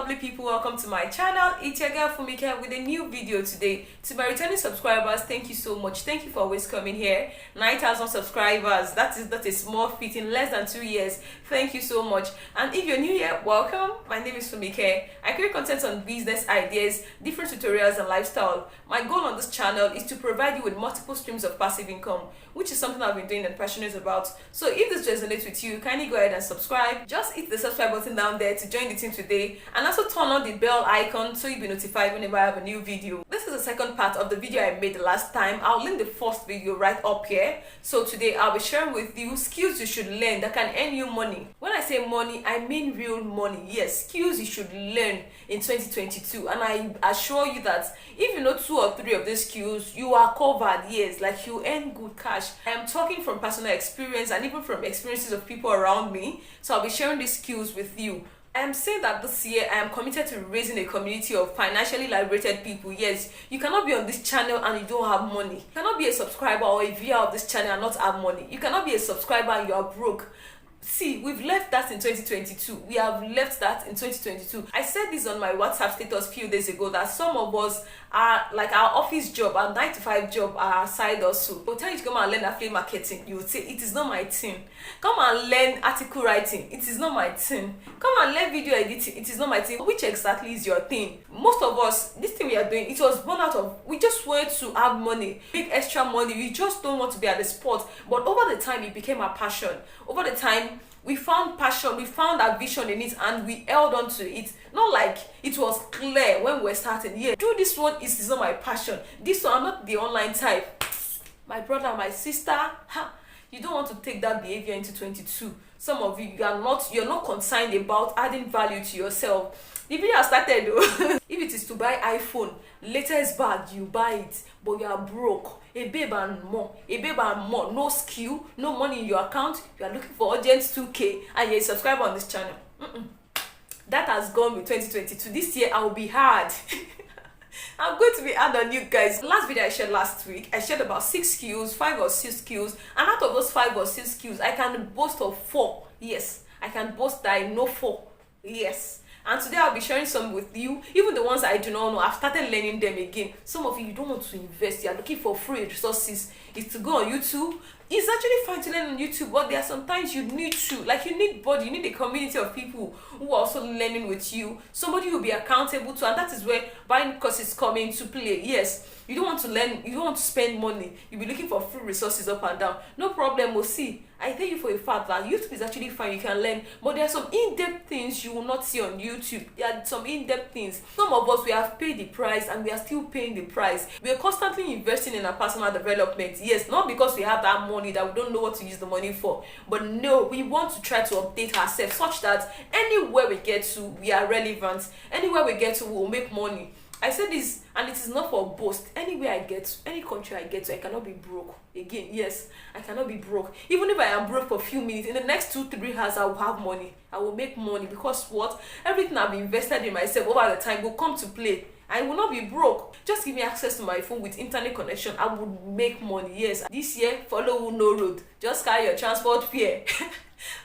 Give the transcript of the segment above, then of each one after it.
lovely people, welcome to my channel. It's your girl Funmike with a new video today. To my returning subscribers, thank you so much. Thank you for always coming here. 9,000 subscribers, that is not a small feat in less than 2 years. Thank you so much. And if you're new here, welcome. My name is Funmike. I create content on business ideas, different tutorials and lifestyle. My goal on this channel is to provide you with multiple streams of passive income, which is something I've been doing and passionate about. So if this resonates with you, kindly go ahead and subscribe. Just hit the subscribe button down there to join the team today, and also turn on the bell icon so you'll be notified whenever I have a new video. This is the second part of the video I made the last time. I'll link the first video right up here. So today I'll be sharing with you skills you should learn that can earn you money. When I say money, I mean real money. Yes, skills you should learn in 2022, and I assure you that if you know 2 or 3 of these skills, you are covered. Yes, like you earn good cash. I am talking from personal experience and even from experiences of people around me. So I'll be sharing these skills with you. I am saying that this year I am committed to raising a community of financially liberated people. Yes, you cannot be on this channel and you don't have money. You cannot be a subscriber or a viewer of this channel and not have money. You cannot be a subscriber and you are broke. See, we've left that in 2022. We have left that in 2022. I said this on my WhatsApp status a few days ago that some of us are like our office job, our 9-to-5 job, our side hustle. They'll tell you to come and learn affiliate marketing. You would say, it is not my thing. Come and learn article writing. It is not my thing. Come and learn video editing. It is not my thing. Which exactly is your thing? Most of us, this thing we are doing, it was born out of, we just wanted to have money, make extra money. We just don't want to be at the spot. But over the time, it became our passion. Over the time, we found passion, we found our vision in it, and we held on to it. Not like it was clear when we were starting. Yeah, do this one is not my passion. This one, I'm not the online type. My brother, my sister, you don't want to take that behavior into 22. Some of you, you're not concerned about adding value to yourself. The video has started though. If it is to buy iPhone, latest bag, you buy it, but you are broke. A babe and more, no skill, no money in your account. You are looking for urgent 2K, and you're a subscriber on this channel. That has gone with 2022. This year I will be hard. I'm going to be hard on you guys. Last video I shared last week, I shared about 6 skills, 5 or 6 skills, and out of those 5 or 6 skills, I can boast of 4. Yes, I can boast that I know 4. Yes. And today I'll be sharing some with you, even the ones I do not know. I've started learning them again. Some of you don't want to invest. You are looking for free resources. It's to go on YouTube. It's actually fine to learn on YouTube, but there are sometimes you need to, like you need a community of people who are also learning with you. Somebody who will be accountable to, and that is where buying courses come into play. Yes, you don't want to learn, you don't want to spend money. You'll be looking for free resources up and down. No problem, we'll see. I tell you for a fact that YouTube is actually fine, you can learn, but there are some in-depth things you will not see on YouTube. There are some in-depth things. Some of us, we have paid the price and we are still paying the price. We are constantly investing in our personal development. Yes, not because we have that money that we don't know what to use the money for, but no, we want to try to update ourselves such that anywhere we get to, we are relevant. Anywhere we get to, we will make money. I said this, and it is not for boast. Anywhere I get to, any country I get to, I cannot be broke. Again, yes, I cannot be broke. Even if I am broke for a few minutes, in the next 2-3 hours, I will have money. I will make money because what? Everything I've invested in myself over the time will come to play. I will not be broke. Just give me access to my phone with internet connection. I would make money. Yes, this year, follow no road. Just carry your transport fare.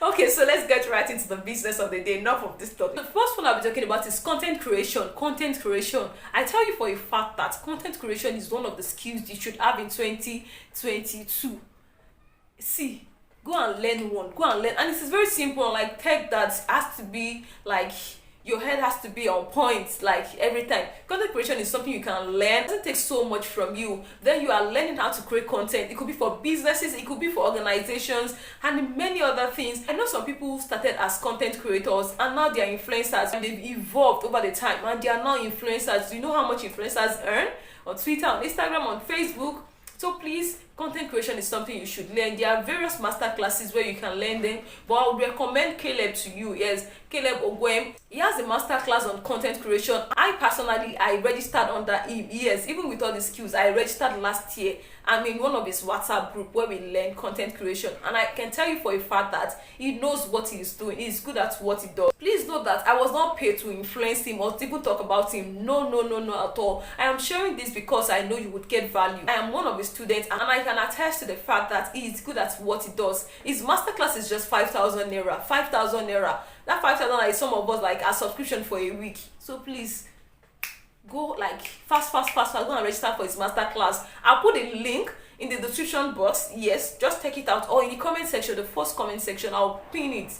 Okay, so let's get right into the business of the day. Enough of this topic. The first one I'll be talking about is content creation. Content creation. I tell you for a fact that content creation is one of the skills you should have in 2022. See, go and learn one. Go and learn. And it is very simple. Like tech that has to be like, your head has to be on point like every time. Content creation is something you can learn. It doesn't take so much from you. Then you are learning how to create content. It could be for businesses, it could be for organizations, and many other things. I know some people who started as content creators and now they are influencers, and they've evolved over the time and they are now influencers. Do you know how much influencers earn on Twitter, on Instagram, on Facebook? So please, content creation is something you should learn. There are various master classes where you can learn them, but I would recommend Caleb to you. Yes, Caleb Ogwem. He has a master class on content creation. I registered under him. Yes, even with all the skills, I registered last year. I'm in one of his WhatsApp group where we learn content creation, and I can tell you for a fact that he knows what he's doing. He's good at what he does. Please note that I was not paid to influence him or to even talk about him. No at all. I am sharing this because I know you would get value. I am one of his students, and I can attest to the fact that he is good at what he does. His masterclass is just 5,000 naira. 5,000 naira. That 5,000 is some of us like a subscription for a week. So please go like fast, go and register for his masterclass. I'll put a link in the description box. Yes, just check it out, or in the comment section, the first comment section, I'll pin it.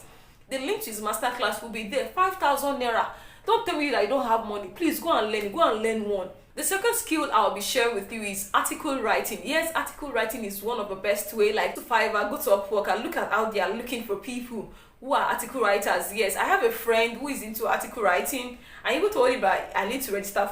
The link to his masterclass will be there. 5,000 naira. Don't tell me that I don't have money. Please go and learn one. The second skill I'll be sharing with you is article writing. Yes, article writing is one of the best way. Like to Fiverr, go to Upwork and look at how they are looking for people who are article writers. Yes, I have a friend who is into article writing. I even told him that I need to register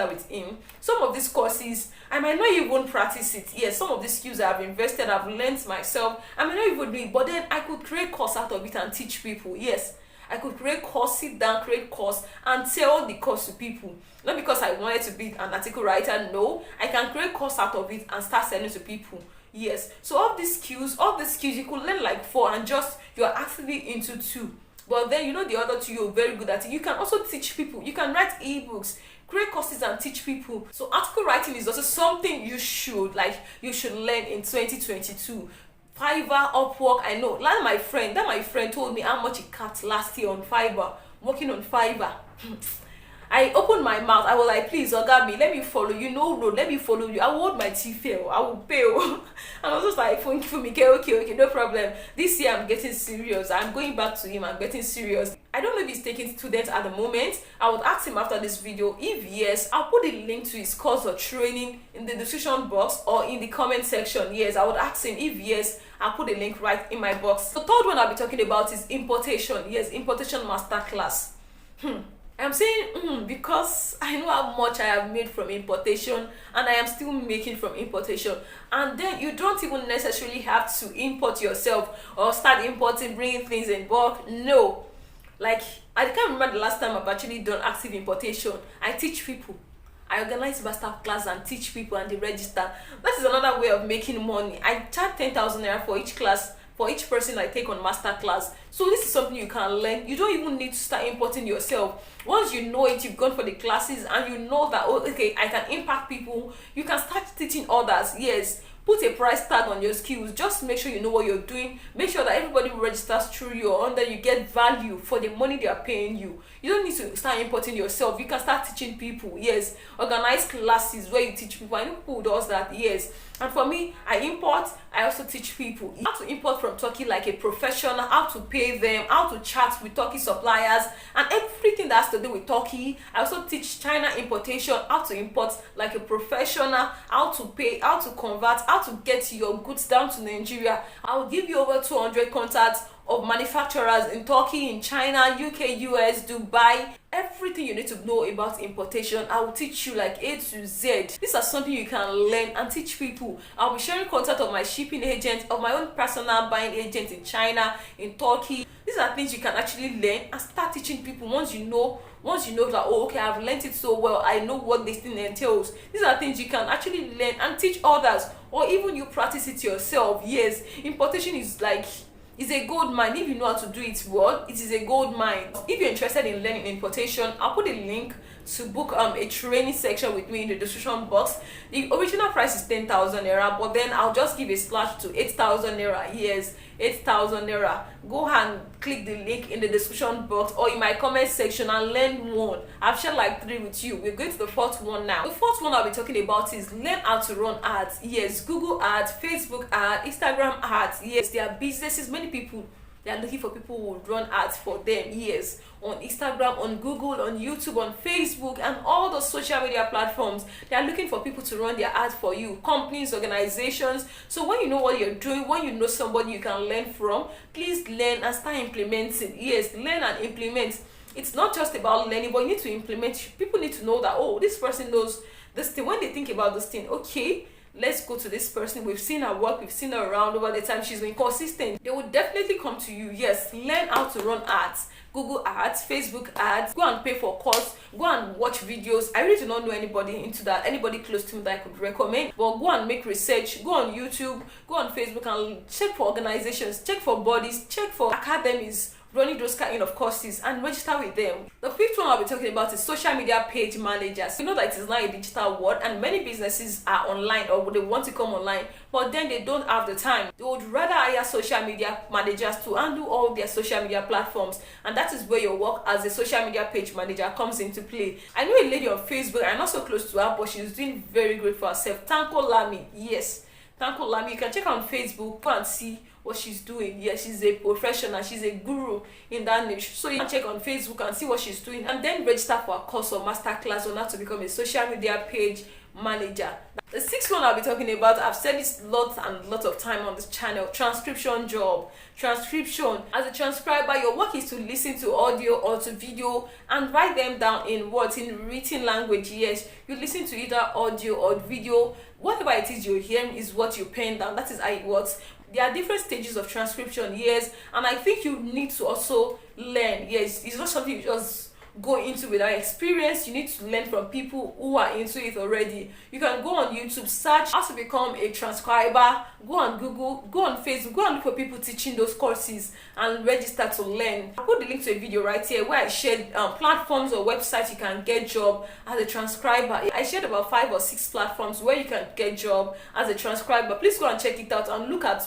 with him. Some of these courses, I might not even practice it. Yes, some of these skills I've invested, I've learned myself. I might not even do it, but then I could create course out of it and teach people. Yes, I could create course, sit down, create course, and sell the course to people. Not because I wanted to be an article writer. No, I can create course out of it and start selling to people. Yes, so all these skills you could learn like 4 and just you're actually into 2. But then you know the other 2 you're very good at it. You can also teach people. You can write ebooks, create courses and teach people. So article writing is also something you should learn in 2022. Fiverr, Upwork, I know. Like my friend told me how much he cut last year on Fiverr, working on Fiverr. I opened my mouth. I was like, please, Ogami, let me follow you. No, let me follow you. I will hold my teeth. I will pay. And I was just like, okay, no problem. This year I'm getting serious. I'm going back to him. I'm getting serious. I don't know if he's taking students at the moment. I would ask him after this video. If yes, I'll put a link to his course or training in the description box or in the comment section. Yes, I would ask him. If yes, I'll put a link right in my box. The third one I'll be talking about is importation. Yes, importation masterclass. I'm saying because I know how much I have made from importation and I am still making from importation. And then you don't even necessarily have to import yourself or start importing, bringing things in bulk. No. Like, I can't remember the last time I've actually done active importation. I teach people. I organize masterclass and teach people and they register. That is another way of making money. I charge 10,000 naira for each class, for each person I take on masterclass. So this is something you can learn. You don't even need to start importing yourself. Once you know it, you've gone for the classes and you know that, oh, okay, I can impact people, you can start teaching others. Yes, put a price tag on your skills. Just make sure you know what you're doing. Make sure that everybody who registers through you or under you get value for the money they are paying you. You don't need to start importing yourself. You can start teaching people. Yes, organize classes where you teach people. I know people who does that. Yes, and for me, I import. I also teach people how to import from Turkey like a professional, how to pay them, how to chat with Turkey suppliers, and everything that has to do with Turkey. I also teach China importation, how to import like a professional, how to pay, how to convert, how to get your goods down to Nigeria. I will give you over 200 contacts of manufacturers in Turkey, in China, UK, US, Dubai. Everything you need to know about importation, I will teach you like A to Z. These are something you can learn and teach people. I'll be sharing contact of my shipping agent, of my own personal buying agent in China, in Turkey. These are things you can actually learn and start teaching people once you know that, oh, okay, I've learned it so well, I know what this thing entails. These are things you can actually learn and teach others, or even you practice it yourself. Yes, importation is like, it's a gold mine. If you know how to do it well, it is a gold mine. If you're interested in learning importation, I'll put a link to book a training section with me in the description box. The original price is 10,000 naira, but then I'll just give a splash to 8,000 naira. Yes, 8,000 naira. Go and click the link in the description box or in my comment section and learn one. I've shared like 3 with you. We're going to the 4th one now. The 4th one I'll be talking about is learn how to run ads. Yes, Google ads, Facebook ads, Instagram ads. Yes, there are businesses. Many people, they are looking for people who will run ads for them. Yes, on Instagram, on Google, on YouTube, on Facebook, and all the social media platforms. They are looking for people to run their ads for you. Companies, organizations. So when you know what you're doing, when you know somebody you can learn from, please learn and start implementing. Yes, learn and implement. It's not just about learning, but you need to implement. People need to know that, oh, this person knows this thing. When they think about this thing, okay, let's go to this person. We've seen her work, we've seen her around over the time. She's been consistent. They will definitely come to you. Yes, learn how to run ads. Google ads, Facebook ads. Go and pay for a course. Go and watch videos. I really do not know anybody into that, anybody close to me that I could recommend. But go and make research. Go on YouTube, go on Facebook and check for organizations, check for bodies, check for academies. running those kind of courses and register with them. The fifth one I'll be talking about is social media page managers. You know that it is now a digital world and many businesses are online or they want to come online, but then they don't have the time. They would rather hire social media managers to handle all their social media platforms, and that is where your work as a social media page manager comes into play. I know a lady on Facebook, I'm not so close to her, but she's doing very great for herself. Tanko Lami, yes. Tanko Lami, you can check her on Facebook, go and see what she's doing. Yeah, she's a professional, she's a guru in that niche. So you can check on Facebook and see what she's doing and then register for a course or masterclass on how to become a social media page manager. The sixth one I'll be talking about, I've said this lots and lots of time on this channel, transcription job. Transcription. As a transcriber, your work is to listen to audio or to video and write them down in words, in written language. Yes, you listen to either audio or video. Whatever it is you're hearing is what you pen down. That is how it works. There are different stages of transcription, yes, and I think you need to also learn. Yes, it's not something you just go into without experience. You need to learn from people who are into it already. You can go on YouTube, search how to become a transcriber, go on Google, go on Facebook, go and look for people teaching those courses and register to learn. I'll put the link to a video right here where I shared platforms or websites you can get job as a transcriber. I shared about 5 or 6 platforms where you can get job as a transcriber. Please go and check it out and look at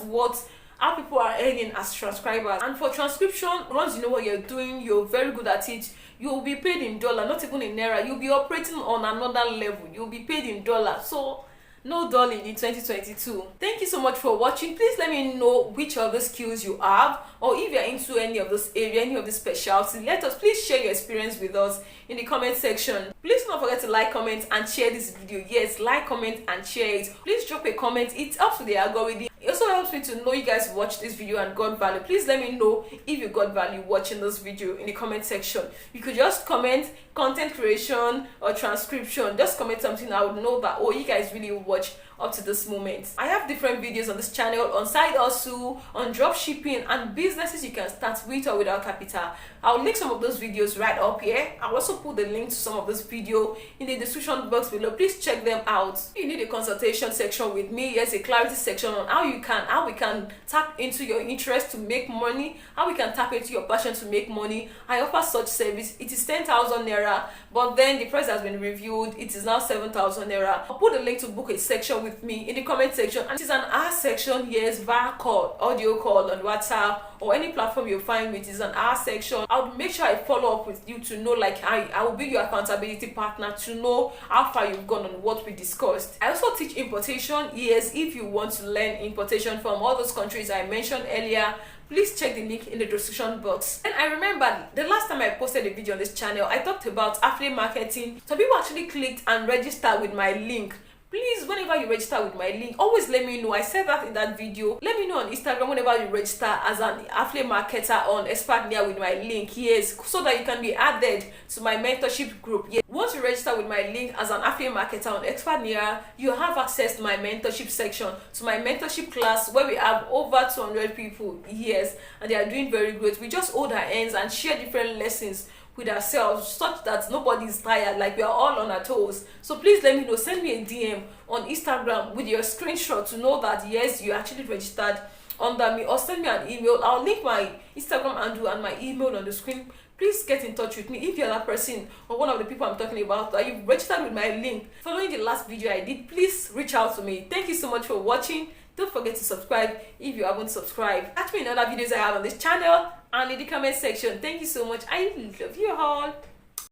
how people are earning as transcribers. And for transcription, once you know what you're doing, you're very good at it, you'll be paid in dollar, not even in naira. You'll be operating on another level. You'll be paid in dollar. So no dollar in 2022. Thank you so much for watching. Please let me know which of the skills you have, or if you're into any of this area, any of this specialty. Please share your experience with us in the comment section. Please don't forget to like, comment and share this video. Yes, like, comment and share it. Please drop a comment. It helps with the algorithm. It also helps me to know you guys watched this video and got value. Please let me know if you got value watching this video in the comment section. You could just comment content creation or transcription. Just comment something. I would know that, oh, you guys really watch up to this moment. I have different videos on this channel on side hustle, on drop shipping and businesses you can start with or without capital. I'll link some of those videos right up here. I'll also put the link to some of this video in the description box below. Please check them out. You need a consultation section with me. Yes, a clarity section on how we can tap into your interest to make money, how we can tap into your passion to make money. I offer such service. It is 10,000 naira, but then the price has been reviewed. It is now 7,000 naira. I'll put the link to book a section with me in the comment section, and it is an hour section. Yes, via call, audio call on WhatsApp or any platform you find me. It is an hour section. I'll make sure I follow up with you to know, like, I will be your accountability partner to know how far you've gone on what we discussed. I also teach importation. Yes, if you want to learn importation from all those countries I mentioned earlier, please check the link in the description box. And I remember the last time I posted a video on this channel, I talked about affiliate marketing. Some people actually clicked and registered with my link. Please, whenever you register with my link, always let me know. I said that in that video. Let me know on Instagram whenever you register as an affiliate marketer on Expert Near with my link. Yes, so that you can be added to my mentorship group. Yes. Once you register with my link as an affiliate marketer on Expert Near, you have access to my mentorship section, to my mentorship class where we have over 200 people. Yes, and they are doing very great. We just hold our hands and share different lessons with ourselves such that nobody is tired, like we are all on our toes. So please let me know. Send me a DM on Instagram with your screenshot to know that yes, you actually registered under me, or send me an email. I'll link my Instagram handle and my email on the screen. Please get in touch with me if you're that person or one of the people I'm talking about that you've registered with my link following the last video I did. Please reach out to me. Thank you so much for watching. Don't forget to subscribe if you haven't subscribed. Catch me in other videos I have on this channel and in the comment section. Thank you so much. I love you all.